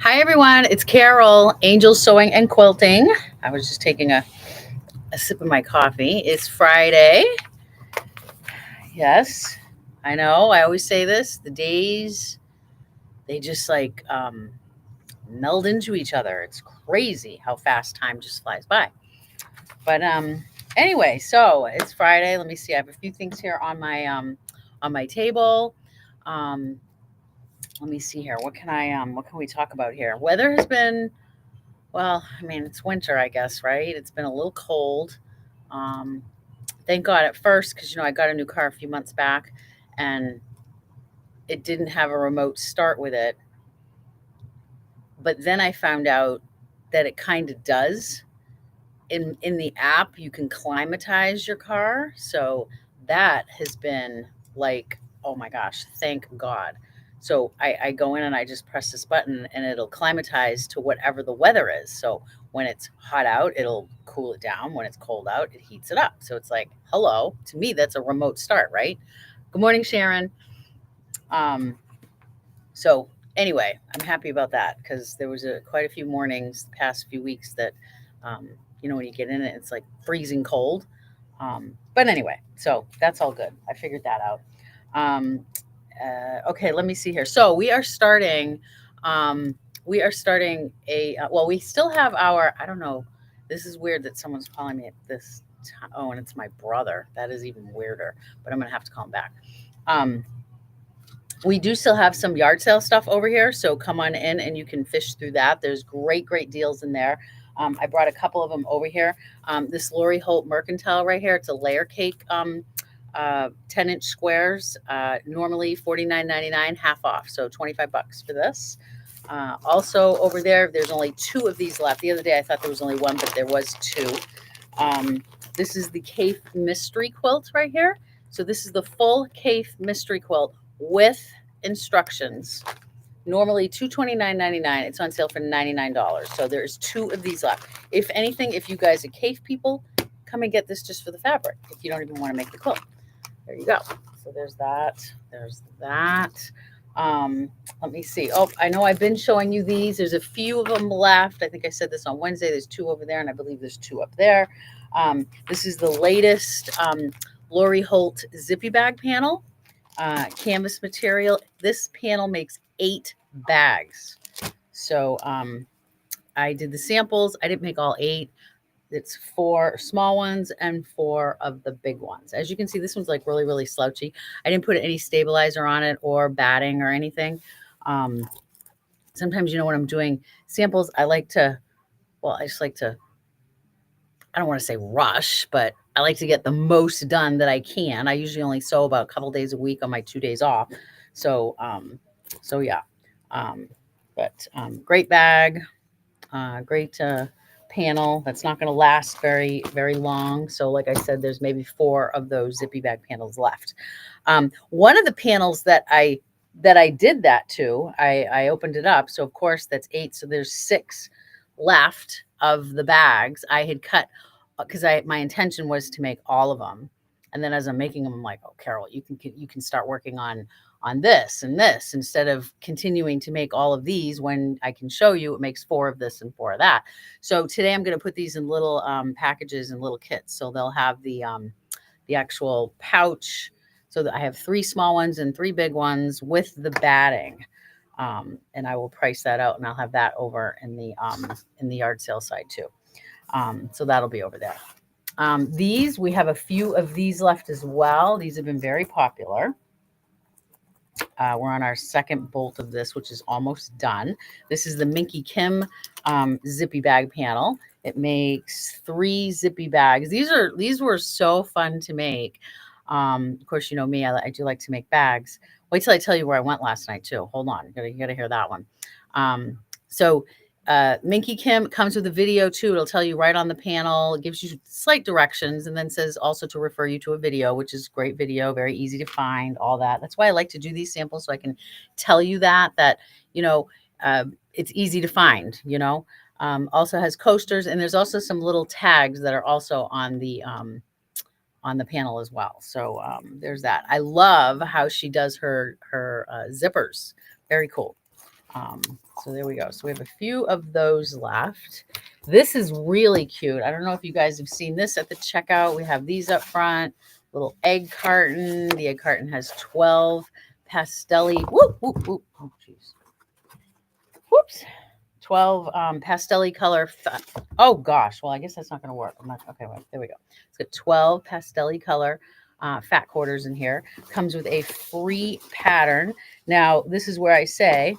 Hi, everyone. It's Carol, Angel Sewing and Quilting. I was just taking a sip of my coffee. It's Friday. Yes, I know. I always say this. The days, they just meld into each other. It's crazy how fast time just flies by. But anyway, so it's Friday. Let me see. I have a few things here on my table. Um, let me see here. What can we talk about here? Weather has been Well, I mean, it's winter, I guess, right? It's been a little cold. Um, thank God at first, because I got a new car a few months back, and it didn't have a remote start with it. But then I found out that it kind of does. In the app, you can climatize your car, so that has been like, oh my gosh, thank God. So I go in and I just press this button and it'll climatize to whatever the weather is. So when it's hot out, it'll cool it down. When it's cold out, it heats it up. So it's like, hello, to me, that's a remote start, right? Good morning, Sharon. Um, so anyway, I'm happy about that because there was quite a few mornings the past few weeks that, um, when you get in it, it's like freezing cold. But anyway, so that's all good. I figured that out. Um, okay, let me see here. So we are starting. We are starting well, we still have our. I don't know. This is weird that someone's calling me at this time. Oh, and it's my brother. That is even weirder. But I'm gonna have to call him back. Um, we do still have some yard sale stuff over here, so come on in and you can fish through that. There's great deals in there. I brought a couple of them over here. This Lori Holt Mercantile right here, it's a layer cake, 10-inch squares, normally $49.99, half off, so $25 for this. Also over there's only two of these left. The other day I thought there was only one, but there was two. Um, this is the Cafe Mystery Quilt right here. So this is the full Cafe Mystery Quilt with instructions. Normally $229.99. It's on sale for $99. So there's two of these left. If anything, if you guys are cave people, come and get this just for the fabric. If you don't even want to make the quilt, there you go. So there's that. There's that. Let me see. Oh, I know I've been showing you these. There's a few of them left. I think I said this on Wednesday. There's two over there, and I believe there's two up there. This is the latest Lori Holt Zippy Bag panel. Canvas material. This panel makes 8 bags. So I did the samples. I didn't make all 8. It's 4 small ones and 4 of the big ones. As you can see, this one's like really slouchy. I didn't put any stabilizer on it or batting or anything. Sometimes, when I'm doing samples, I just like to, I don't want to say rush, but I like to get the most done that I can. I usually only sew about a couple days a week on my 2 days off. So, yeah. Um, but great bag, great panel. That's not going to last very long. So, like I said, there's maybe 4 of those zippy bag panels left. One of the panels that I did that to, I opened it up. So of course that's 8. So there's 6 left of the bags. I had cut because my intention was to make all of them. And then as I'm making them, I'm like, oh, Carol, you can start working on this and this instead of continuing to make all of these when I can show you it makes 4 of this and 4 of that. So today I'm going to put these in little packages and little kits. So they'll have the actual pouch. So that I have 3 small ones and 3 big ones with the batting. And I will price that out, and I'll have that over in the yard sale side too. So that'll be over there. We have a few of these left as well. These have been very popular. We're on our second bolt of this, which is almost done. This is the Minky Kim zippy bag panel. It makes 3 zippy bags. These were so fun to make. Of course, you know me, I do like to make bags. Wait till I tell you where I went last night too. Hold on, you gotta hear that one. So Minky Kim comes with a video too. It'll tell you right on the panel. It gives you slight directions and then says also to refer you to a video, which is great video, very easy to find, all that. That's why I like to do these samples so I can tell you that it's easy to find, also has coasters, and there's also some little tags that are also on the panel as well. So there's that. I love how she does her zippers. Very cool. So there we go. So we have a few of those left. This is really cute. I don't know if you guys have seen this at the checkout. We have these up front, little egg carton. The egg carton has 12 pastelli. Whoop, whoop, whoop. Oh, jeez. Whoops. 12 pastelli color. Oh, gosh. Well, I guess that's not going to work. I'm not, okay, well, there we go. It's got 12 pastelli color fat quarters in here. Comes with a free pattern. Now, this is where I say,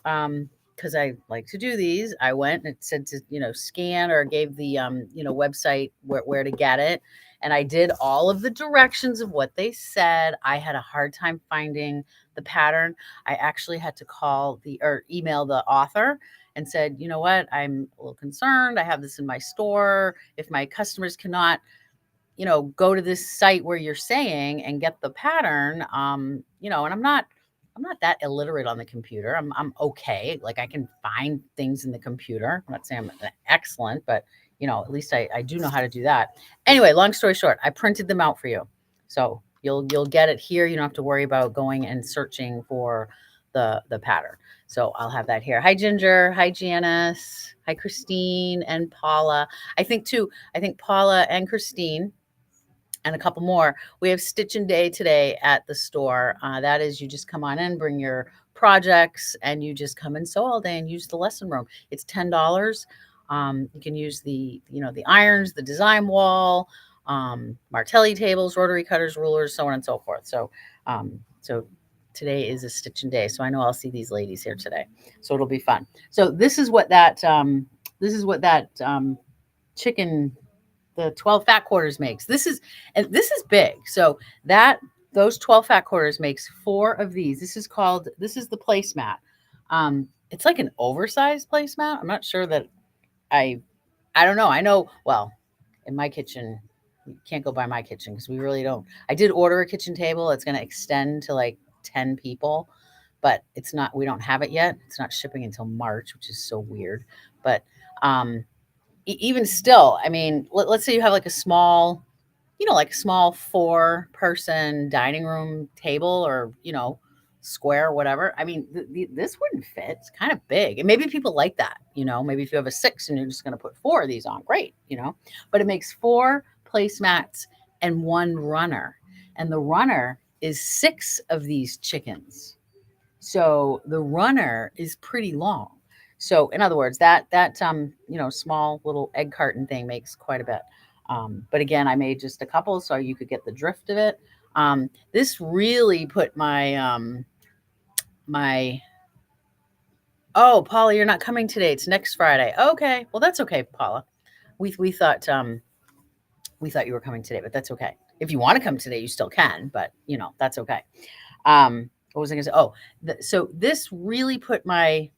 because I like to do these, I went and it said to, scan or gave the, website where to get it. And I did all of the directions of what they said. I had a hard time finding the pattern. I actually had to email the author and said, you know what, I'm a little concerned. I have this in my store. If my customers cannot, go to this site where you're saying and get the pattern, and I'm not that illiterate on the computer. I'm okay. Like I can find things in the computer. I'm not saying I'm excellent, but at least I do know how to do that. Anyway, long story short, I printed them out for you. So you'll get it here. You don't have to worry about going and searching for the pattern. So I'll have that here. Hi, Ginger. Hi, Janice. Hi, Christine and Paula. I think Paula and Christine and a couple more. We have Stitch and Day today at the store. That is, you just come on in, bring your projects, and you just come and sew all day and use the lesson room. It's $10. You can use the irons, the design wall, Martelli tables, rotary cutters, rulers, so on and so forth. So today is a Stitch and Day. So I know I'll see these ladies here today. So it'll be fun. So this is what that chicken, the 12 fat quarters makes. This is big. So those 12 fat quarters makes 4 of these. This is the placemat. It's like an oversized placemat. I'm not sure that I don't know. I know, well, in my kitchen, you can't go by my kitchen because we really don't. I did order a kitchen table. It's going to extend to like 10 people, but we don't have it yet. It's not shipping until March, which is so weird. But even still, I mean, let's say you have like a small 4-person dining room table or, square, whatever. I mean, this wouldn't fit. It's kind of big. And maybe people like that, maybe if you have a 6 and you're just going to put 4 of these on, great, but it makes 4 placemats and 1 runner. And the runner is 6 of these chickens. So the runner is pretty long. So in other words, that small little egg carton thing makes quite a bit. But again, I made just a couple so you could get the drift of it. This really put oh, Paula, you're not coming today. It's next Friday. Okay. Well, that's okay, Paula. We thought you were coming today, but that's okay. If you want to come today, you still can, but that's okay. What was I going to say? Oh, so this really put my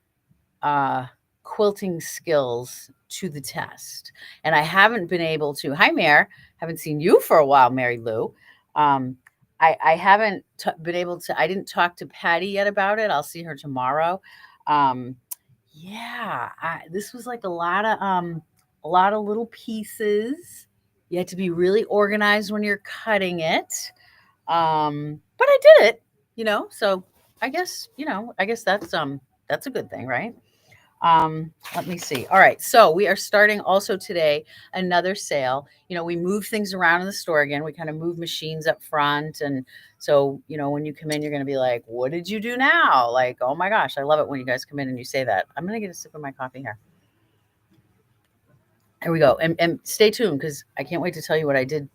quilting skills to the test. And I haven't been able to. Hi, Mare. Haven't seen you for a while, Mary Lou. I haven't been able to. I didn't talk to Patty yet about it. I'll see her tomorrow. This was like a lot of little pieces. You have to be really organized when you're cutting it. But I did it. So I guess that's a good thing, right? Let me see. All right. So we are starting also today another sale. We move things around in the store again. We kind of move machines up front. And so, when you come in, you're going to be like, what did you do now? Like, oh my gosh, I love it when you guys come in and you say that. I'm going to get a sip of my coffee here. Here we go. And stay tuned because I can't wait to tell you what I did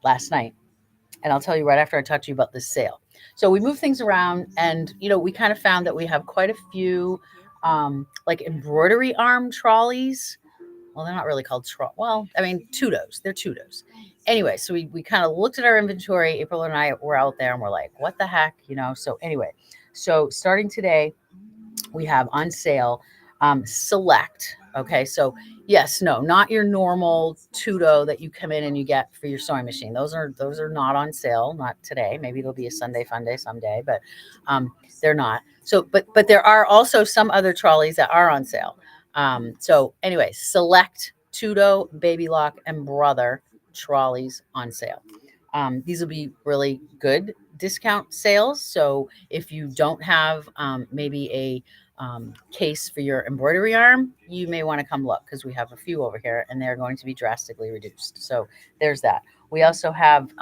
last night. And I'll tell you right after I talk to you about this sale. So we move things around and, we kind of found that we have quite a few like embroidery arm trolleys. Well, they're not really called tudos. They're tudos. Anyway, so we kind of looked at our inventory. April and I were out there and we're like, what the heck, So anyway, so starting today, we have on sale Select. Okay, so yes, no, not your normal tudo that you come in and you get for your sewing machine. Those are not on sale, not today. Maybe it'll be a Sunday fun day someday, but they're not. So, but there are also some other trolleys that are on sale. So anyway, Select Tudo, Baby Lock, and Brother trolleys on sale. These will be really good discount sales. So if you don't have maybe case for your embroidery arm, you may want to come look because we have a few over here and they're going to be drastically reduced. So there's that. We also have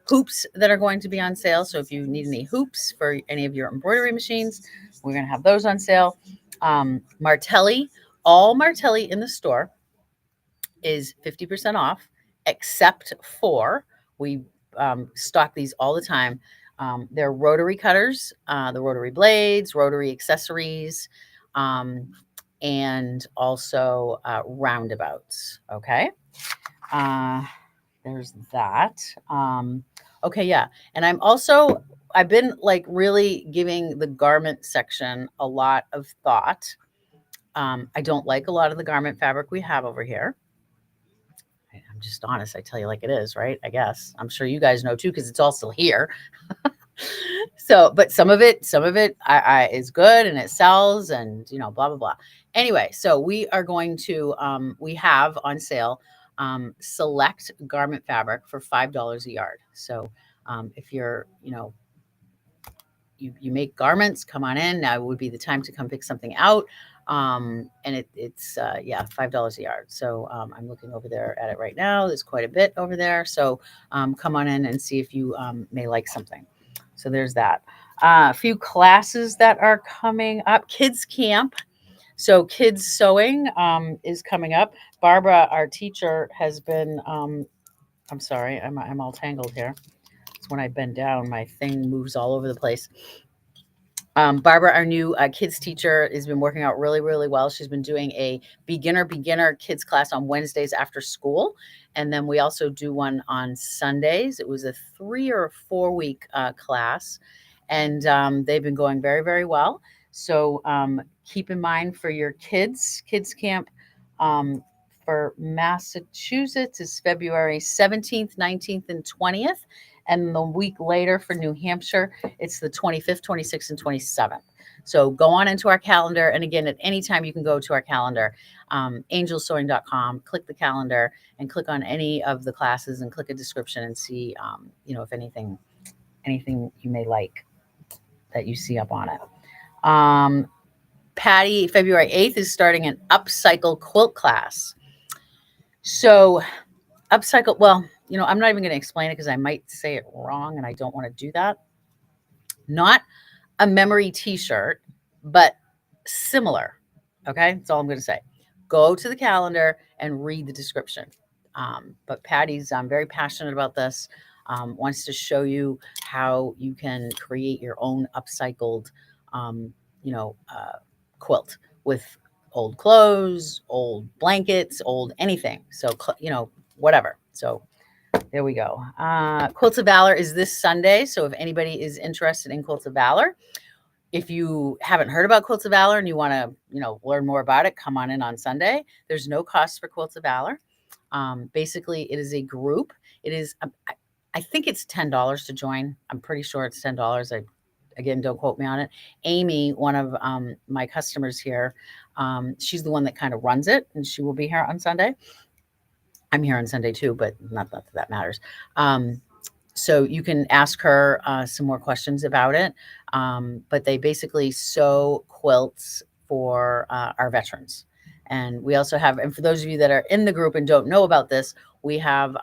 hoops that are going to be on sale. So if you need any hoops for any of your embroidery machines, we're going to have those on sale. Martelli, all Martelli in the store is 50% off, except for we stock these all the time. They're rotary cutters, the rotary blades, rotary accessories, and also roundabouts. Okay. There's that. Okay. Yeah. And I've been like really giving the garment section a lot of thought. I don't like a lot of the garment fabric we have over here. I'm just honest. I tell you like it is, right? I guess. I'm sure you guys know too, because it's all still here. So, but some of it is good and it sells and, you know, blah, blah, blah. Anyway, so we are going to, we have on sale select garment fabric for $5 a yard. So if you're, you know, you make garments, come on in. Now would be the time to come pick something out. And it's $5 a yard. So I'm looking over there at it right now. There's quite a bit over there. So come on in and see if you may like something. So there's that. A few classes that are coming up. Kids camp. So kids sewing is coming up. Barbara, our teacher, has been. I'm sorry, I'm all tangled here. It's when I bend down, my thing moves all over the place. Barbara, our new kids teacher, has been working out really, really well. She's been doing a beginner kids class on Wednesdays after school. And then we also do one on Sundays. It was a 3 or 4 week class. And they've been going very, very well. So keep in mind for your kids camp for Massachusetts is February 17th, 19th, and 20th. And the week later for New Hampshire, it's the 25th, 26th, and 27th. So go on into our calendar. And again, at any time you can go to our calendar, angelsewing.com, click the calendar and click on any of the classes and click a description and see, if anything you may like that you see up on it. Patty, February 8th, is starting an upcycle quilt class. So upcycle, well, I'm not even going to explain it because I might say it wrong and I don't want to do that. Not a memory t-shirt, but similar. Okay. That's all I'm going to say. Go to the calendar and read the description. But Patty's very passionate about this, wants to show you how you can create your own upcycled, quilt with old clothes, old blankets, old anything. So, whatever. So there we go. Quilts of Valor is this Sunday. So if anybody is interested in Quilts of Valor, if you haven't heard about Quilts of Valor and you want to, learn more about it, come on in on Sunday. There's no cost for Quilts of Valor. Basically, it is a group. It is, I think it's $10 to join. I'm pretty sure it's $10. Again, don't quote me on it. Amy, one of my customers here, she's the one that kind of runs it, and she will be here on Sunday. I'm here on Sunday too, but not that matters. So you can ask her some more questions about it. But they basically sew quilts for our veterans. And we also have, and for those of you that are in the group and don't know about this, we have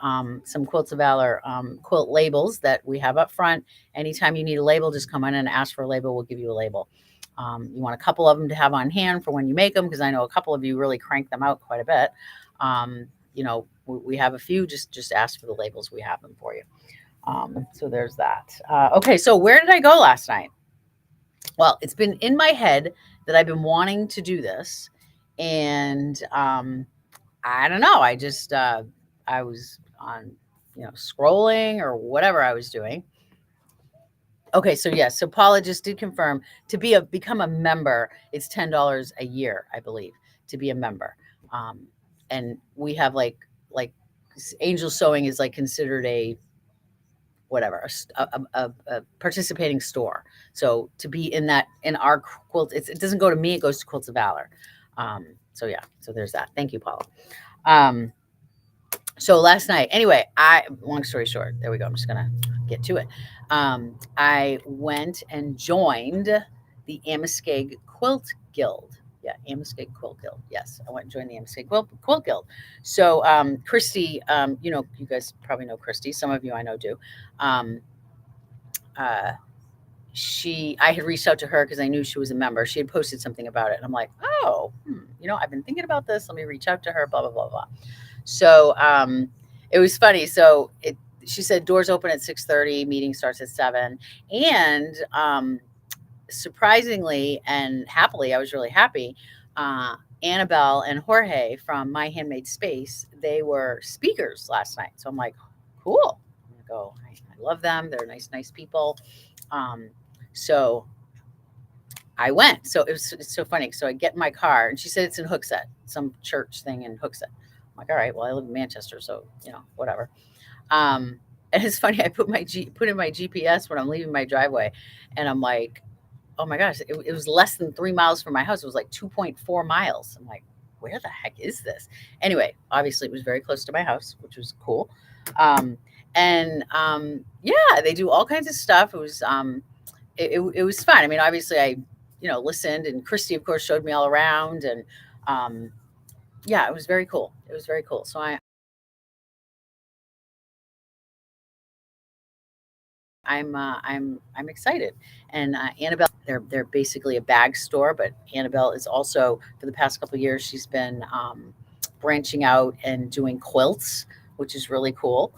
some Quilts of Valor quilt labels that we have up front. Anytime you need a label, just come in and ask for a label. We'll give you a label. You want a couple of them to have on hand for when you make them, because I know a couple of you really crank them out quite a bit. We have a few, just ask for the labels. We have them for you. So there's that. Okay. So where did I go last night? Well, it's been in my head that I've been wanting to do this. And I don't know. I just, I was on, scrolling or whatever I was doing. Okay. So yes. So Paula just did confirm to become a member. It's $10 a year, I believe, to be a member. And we have like Angel Sewing is like considered a participating store. So to be in our quilt, it doesn't go to me, it goes to Quilts of Valor. So yeah, so there's that. Thank you, Paula. So last night, anyway, long story short, there we go. I'm just going to get to it. I went and joined the Amoskeag Quilt Guild. Yeah, Amoskeag Quilt Guild. Yes, I went and joined the Amoskeag Quilt Guild. So Christy, you guys probably know Christy. Some of you I know do. Um, uh, I had reached out to her because I knew she was a member. She had posted something about it, and I'm like, oh, I've been thinking about this. Let me reach out to her. Blah blah blah blah. So it was funny. So she said doors open at 6:30, meeting starts at 7, and surprisingly and happily, I was really happy. Annabelle and Jorge from My Handmade Space, they were speakers last night. So I'm like, cool. I'm gonna go. I love them. They're nice people. So I went. So it's so funny. So I get in my car, and she said it's in Hooksett, some church thing in Hooksett. I'm like, all right. Well, I live in Manchester, so whatever. And it's funny. I put in my GPS when I'm leaving my driveway, and I'm like, oh my gosh, it was less than 3 miles from my house. It was like 2.4 miles. I'm like, where the heck is this? Anyway, obviously it was very close to my house, which was cool. Yeah, they do all kinds of stuff. It was it was fun. I mean, obviously I listened, and Christy of course showed me all around, and yeah, it was very cool. It was very cool. So I'm excited. And Annabelle, they're basically a bag store, but Annabelle is also, for the past couple of years, she's been branching out and doing quilts, which is really cool.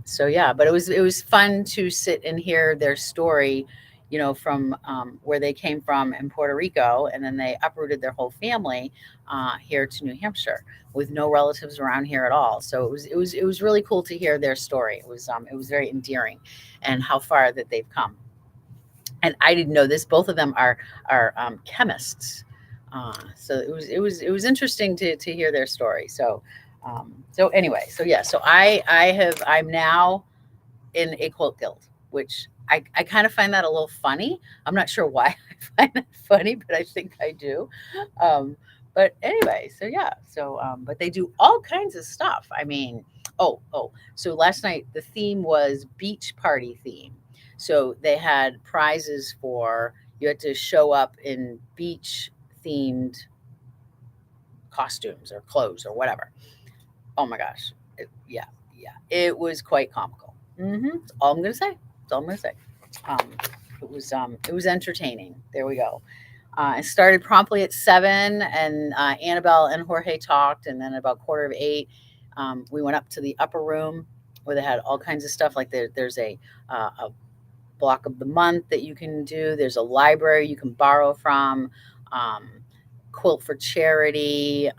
So yeah, but it was fun to sit and hear their story, from where they came from in Puerto Rico, and then they uprooted their whole family here to New Hampshire with no relatives around here at all. So it was really cool to hear their story. It was very endearing, and how far that they've come. And I didn't know this. Both of them are chemists. So it was interesting to hear their story. So anyway, so yeah, so I'm now in a quilt guild, which I kind of find that a little funny. I'm not sure why I find that funny, but I think I do. Um, but anyway, so yeah, but they do all kinds of stuff. I mean, so last night the theme was beach party theme. So they had prizes for, you had to show up in beach themed costumes or clothes or whatever. Oh my gosh. Yeah, yeah. It was quite comical. That's all I'm gonna say. That's all I'm gonna say. Um, it was entertaining. There we go. It started promptly at 7, and Annabelle and Jorge talked, and then about 7:45, we went up to the upper room where they had all kinds of stuff. Like there's a block of the month that you can do. There's a library you can borrow from. Um, Quilt for charity.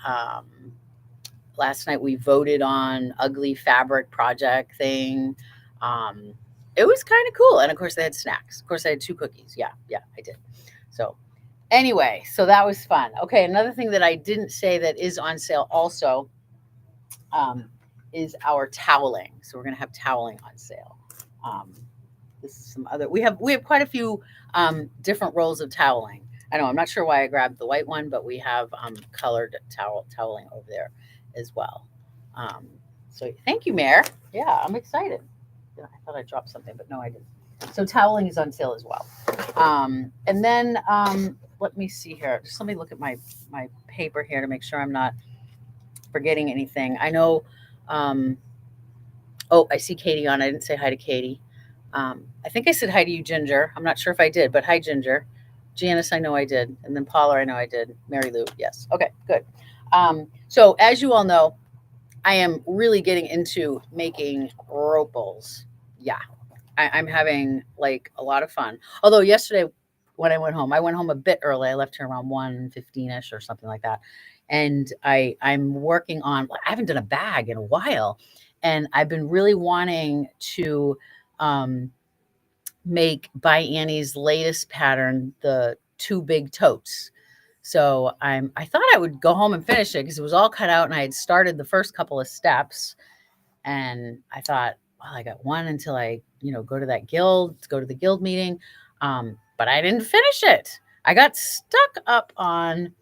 Last night we voted on ugly fabric project thing. Um, it was kind of cool, and of course they had snacks. Of course I had 2 cookies. Yeah, yeah, I did. So anyway, so that was fun. Okay, another thing that I didn't say that is on sale also um, is our toweling. So we're gonna have toweling on sale. Um, this is some other. We have quite a few different rolls of toweling. I know, I'm not sure why I grabbed the white one, but we have colored toweling over there as well. Um, so thank you, Mayor. Yeah, I'm excited. Yeah, I thought I dropped something, but no, I didn't. So toweling is on sale as well. And then let me see here. Just let me look at my paper here to make sure I'm not forgetting anything. I know. Oh, I see Katie on. I didn't say hi to Katie. I think I said hi to you, Ginger. I'm not sure if I did, but hi, Ginger. Janice, I know I did. And then Paula, I know I did. Mary Lou, yes. Okay, good. So as you all know, I am really getting into making ropals. Yeah, I'm having like a lot of fun. Although yesterday when I went home a bit early. I left here around 1:15ish or something like that. And I'm working on, I haven't done a bag in a while. And I've been really wanting to um, make by Annie's latest pattern, the 2 big totes. So I thought I would go home and finish it because it was all cut out and I had started the first couple of steps. And I thought, well, I got one until I, go to that guild, go to the guild meeting. But I didn't finish it. I got stuck up on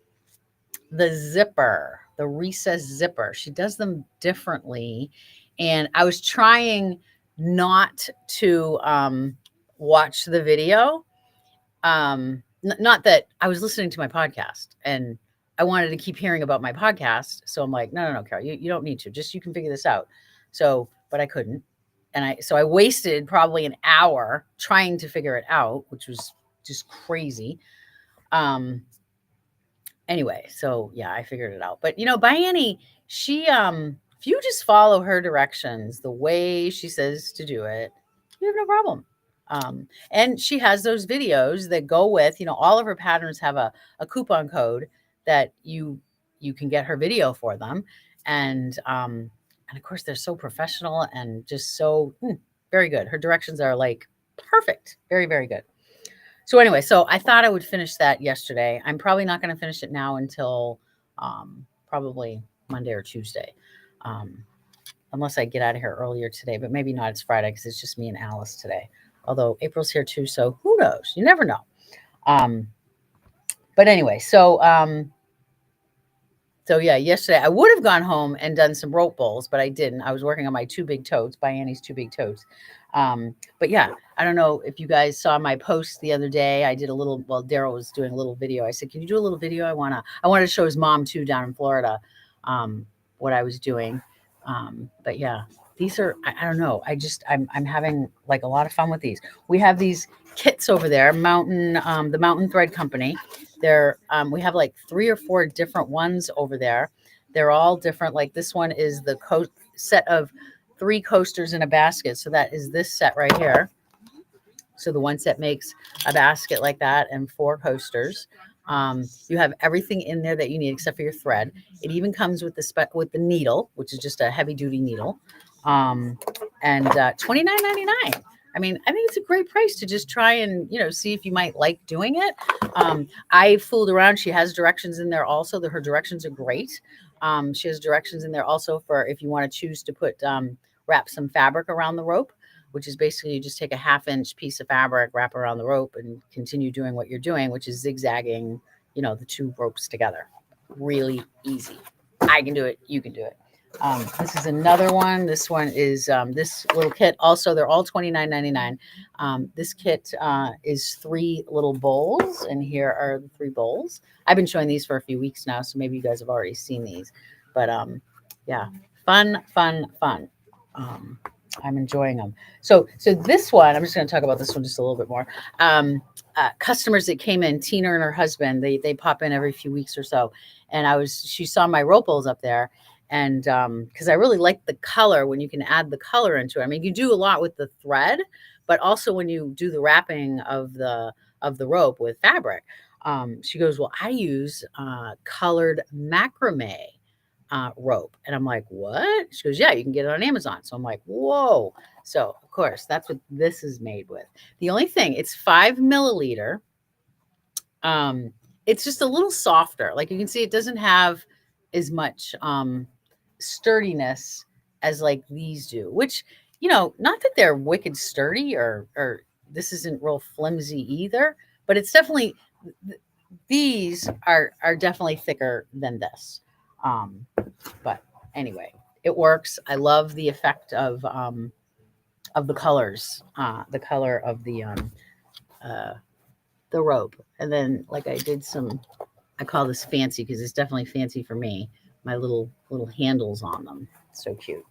the zipper, the recess zipper. She does them differently. And I was trying not to watch the video. not that I was listening to my podcast and I wanted to keep hearing about my podcast. So I'm like, no, Carol, you don't need to. Just you can figure this out. So, but I couldn't. And I wasted probably an hour trying to figure it out, which was just crazy. Anyway, so yeah, I figured it out. But by Annie, she if you just follow her directions the way she says to do it, you have no problem. And she has those videos that go with, all of her patterns have a coupon code that you can get her video for them. And of course they're so professional and just so very good. Her directions are like perfect. Very, very good. So anyway, so I thought I would finish that yesterday. I'm probably not going to finish it now until probably Monday or Tuesday, um, unless I get out of here earlier today. But maybe not. It's Friday because it's just me and Alice today. Although April's here too, so who knows? You never know. Um, but anyway, so yeah, yesterday I would have gone home and done some rope bowls, but I didn't. I was working on my two big totes, by Annie's two big totes. But yeah, I don't know if you guys saw my post the other day. I did a little. Well, Daryl was doing a little video. I said, "Can you do a little video? I wanted to show his mom too down in Florida, what I was doing." But yeah, these are. I don't know. I'm having like a lot of fun with these. We have these kits over there, the Mountain Thread Company. We have like 3 or 4 different ones over there. They're all different. Like this one is the set of 3 coasters in a basket. So that is this set right here. So the one set makes a basket like that and 4 coasters. You have everything in there that you need except for your thread. It even comes with the needle, which is just a heavy duty needle, and $29.99. I mean, I think it's a great price to just try and see if you might like doing it. I fooled around. She has directions in there also. Her directions are great. She has directions in there also for if you want to choose to wrap some fabric around the rope, which is basically you just take a 1/2-inch piece of fabric, wrap around the rope, and continue doing what you're doing, which is zigzagging, the 2 ropes together. Really easy. I can do it. You can do it. This is another one. This one is this little kit. Also, they're all $29.99. This kit is 3 little bowls, and here are the 3 bowls. I've been showing these for a few weeks now, so maybe you guys have already seen these. But yeah, fun. I'm enjoying them. So this one, I'm just going to talk about this one just a little bit more. Customers that came in, Tina and her husband, they pop in every few weeks or so, and she saw my rope bowls up there. And because I really like the color when you can add the color into it. I mean, you do a lot with the thread, but also when you do the wrapping of the rope with fabric. She goes, well, I use colored macrame rope. And I'm like, what? She goes, yeah, you can get it on Amazon. So I'm like, whoa. So of course, that's what this is made with. The only thing, it's 5 milliliter. It's just a little softer. Like you can see, it doesn't have as much sturdiness as like these do, which, not that they're wicked sturdy or this isn't real flimsy either, but it's definitely, these are definitely thicker than this. But anyway, it works. I love the effect of the colors, the color of the rope. And then like I call this fancy because it's definitely fancy for me. My little handles on them. So cute.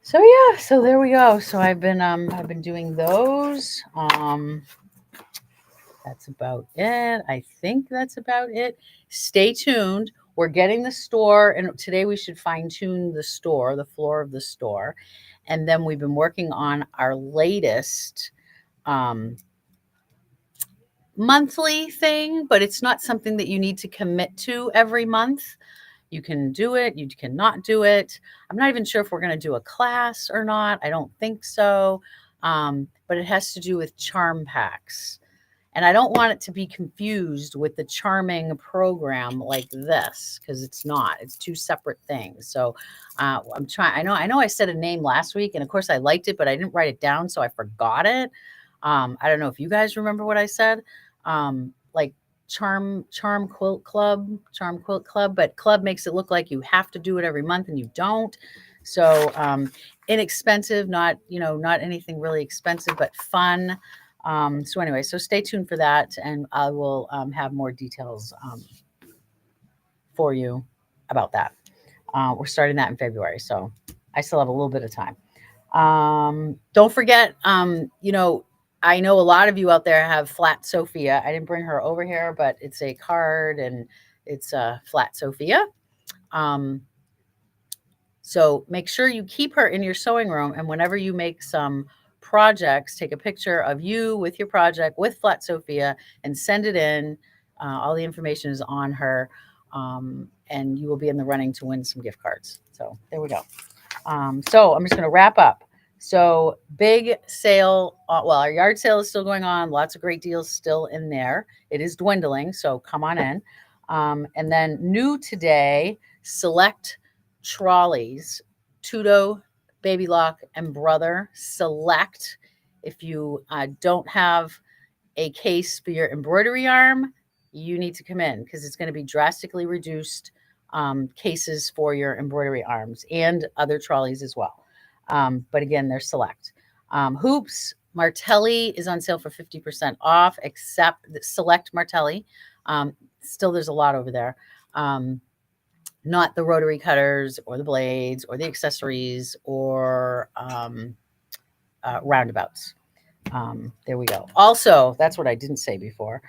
So yeah, so there we go. So I've been doing those. That's about it. I think that's about it. Stay tuned. We're getting the store, and today we should fine tune the store, the floor of the store. And then we've been working on our latest monthly thing, but it's not something that you need to commit to every month. You can do it, you cannot do it. I'm not even sure if we're going to do a class or not. I don't think so. But it has to do with charm packs. And I don't want it to be confused with the charming program like this, because it's not. It's 2 separate things. So I'm trying. I know I said a name last week, and of course I liked it, but I didn't write it down, so I forgot it. I don't know if you guys remember what I said. Like charm quilt club, but club makes it look like you have to do it every month, and you don't. So inexpensive, not anything really expensive, but fun. So anyway, so stay tuned for that, and I will have more details for you about that. We're starting that in February, so I still have a little bit of time. Don't forget, I know a lot of you out there have Flat Sophia. I didn't bring her over here, but it's a card and it's Flat Sophia. Um, so make sure you keep her in your sewing room. And whenever you make some projects, take a picture of you with your project with Flat Sophia and send it in. All the information is on her. And you will be in the running to win some gift cards. So there we go. So I'm just going to wrap up. So big sale. Well, our yard sale is still going on. Lots of great deals still in there. It is dwindling, so come on in. And then new today, select trolleys, Tudo, Baby Lock, and Brother. Select. If you don't have a case for your embroidery arm, you need to come in because it's going to be drastically reduced cases for your embroidery arms and other trolleys as well. But again, they're select. Hoops, Martelli is on sale for 50% off, except the select Martelli. Still, there's a lot over there. Not the rotary cutters or the blades or the accessories or roundabouts. There we go. Also, that's what I didn't say before.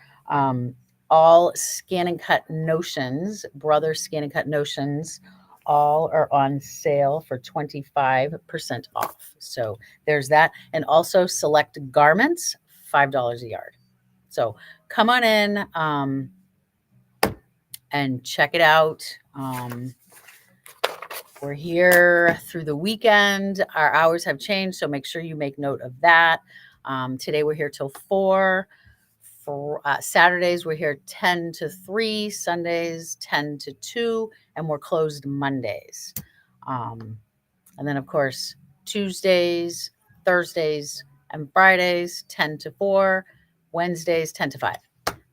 All Scan and Cut notions, Brother Scan and Cut notions, all are on sale for 25% off. So there's that. And also select garments, $5 a yard. So come on in and check it out. We're here through the weekend. Our hours have changed, so make sure you make note of that. Today we're here till 4. For Saturdays, we're here 10 to 3, Sundays 10 to 2, and we're closed Mondays. And then, of course, Tuesdays, Thursdays, and Fridays 10 to 4, Wednesdays 10 to 5.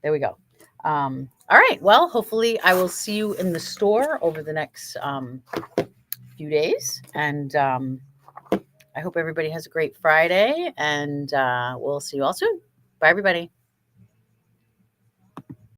There we go. All right. Well, hopefully I will see you in the store over the next few days. And I hope everybody has a great Friday, and we'll see you all soon. Bye, everybody.